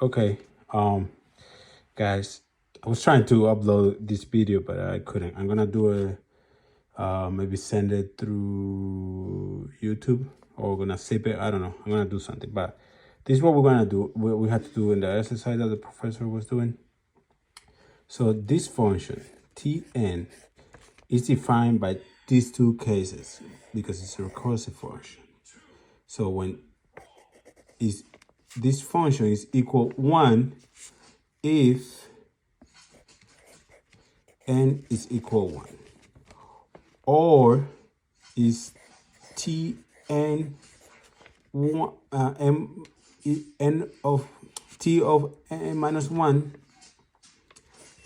Okay, guys, I was trying to upload this video, but I couldn't. I'm gonna do a maybe send it through YouTube, or we're gonna save it. I don't know. I'm gonna do something, but this is what we're gonna do. We had to do in the exercise that the professor was doing. So this function Tn is defined by these two cases because it's a recursive function. So when this function is equal 1 if n is equal 1, or is Tn 1 n of t of n minus 1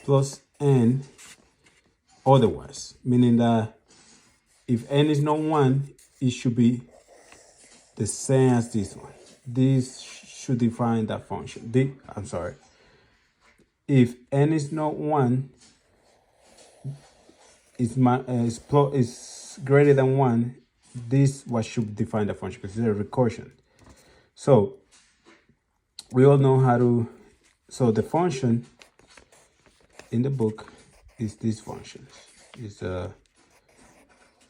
plus n otherwise, meaning that if n is not 1, it should be the same as this one. This should define that function. If n is not 1, is greater than 1, this what should define the function because it's a recursion. So we all know how to, so the function in the book is this function. It's a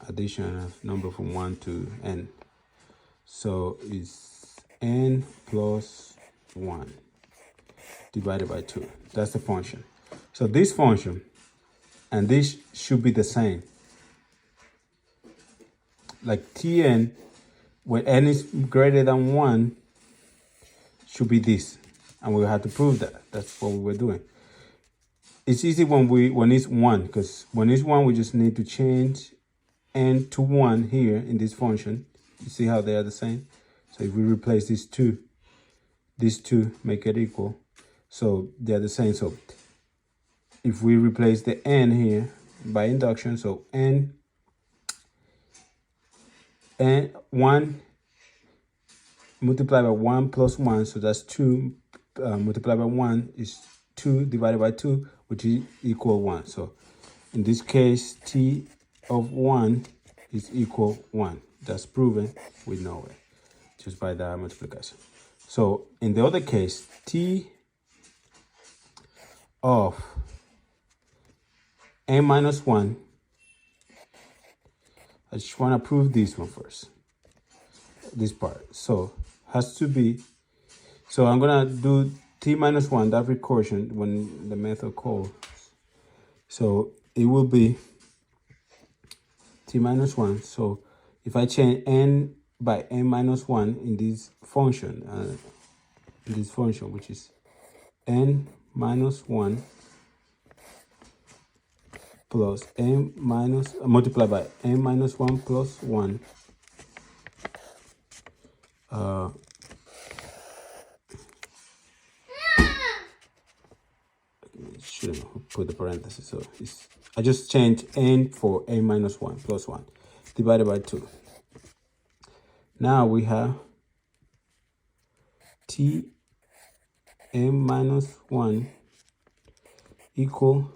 addition of number from 1 to n. So it's n plus 1 divided by 2. That's the function. So this function and this should be the same. Like Tn, when n is greater than 1, should be this. And we have to prove that. That's what we were doing. It's easy when it's 1, because when it's 1, we just need to change n to 1 here in this function. You see how they are the same? So if we replace these two make it equal. So they're the same. So if we replace the n here by induction, so n 1 multiplied by 1 plus 1, so that's 2 multiplied by 1 is 2 divided by 2, which is equal 1. So in this case, t of 1 is equal 1. That's proven. We know it just by the multiplication. So in the other case, t of n minus 1, I just want to prove this one first, this part. So has to be, so I'm going to do t minus 1, that recursion when the method calls. So it will be t minus 1. So if I change n by n minus 1 in this function, which is n minus 1 plus n minus, multiplied by n minus 1 plus 1, shouldn't put the parentheses, so I just change n for n minus 1 plus 1 divided by 2. Now we have t n minus 1 equal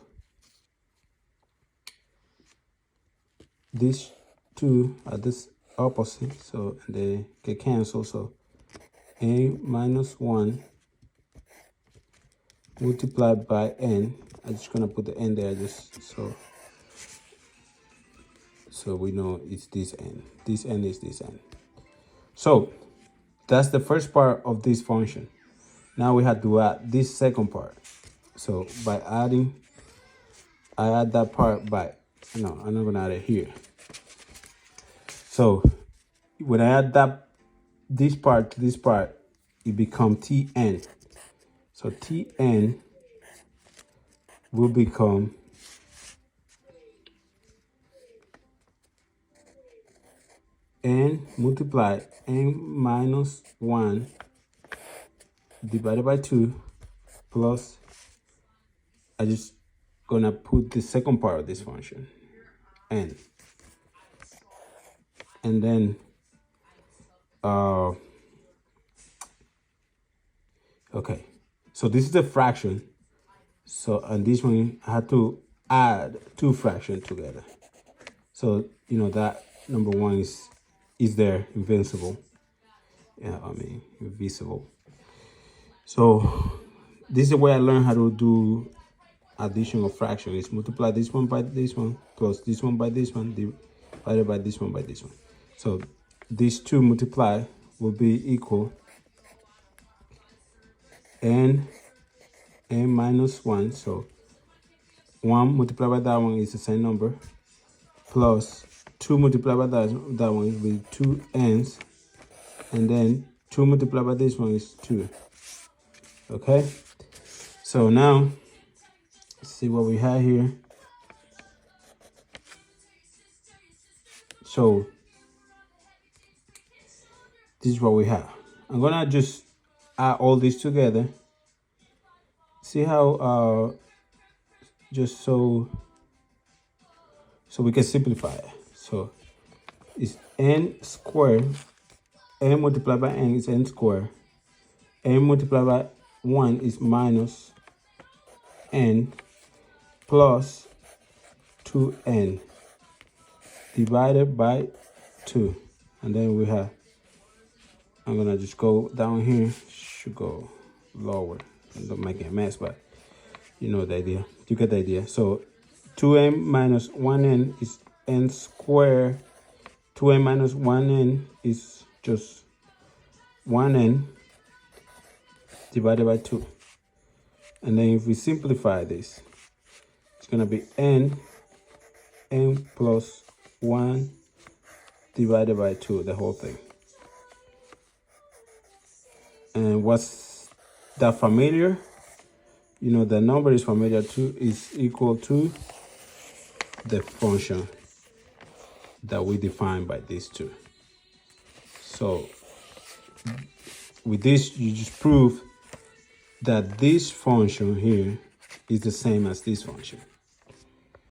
these two are this opposite, so they get canceled. So n minus 1 multiplied by n. I'm just gonna put the n there just so we know it's this n. This n is this n. So that's the first part of this function. Now we have to add this second part. So by adding, I add that part by, no, I'm not gonna add it here. So when I add this part to this part, it becomes Tn. So Tn will become n multiplied n minus 1 divided by 2 plus, I just gonna put the second part of this function, n. And then, okay, so this is the fraction. So, and this one, I had to add two fractions together. So, you know, that number 1 is there, invincible. Yeah, I mean, invisible. So this is the way I learned how to do addition of fraction. Is multiply this one by this one plus this one by this one divided by this one by this one. So these two multiply will be equal n minus 1. So 1 multiplied by that one is the same number, plus 2 multiplied by that one will be 2 n's, and then 2 multiplied by this one is 2. Okay, so now let's see what we have here. So this is what we have. I'm gonna just add all this together. See how just so we can simplify it. So it's n squared. N multiplied by n is n squared. N multiplied by 1 is minus n plus 2n divided by 2. And then we have, I'm gonna just go down here, should go lower. Don't make it a mess, but you know the idea. You get the idea. So 2n minus 1n is n squared. 2n minus 1n is just 1n divided by 2. And then if we simplify this, it's gonna be n plus 1 divided by 2, the whole thing. And what's that familiar? You know, the number is familiar to, is equal to the function that we define by these two. So with this, you just prove that this function here is the same as this function.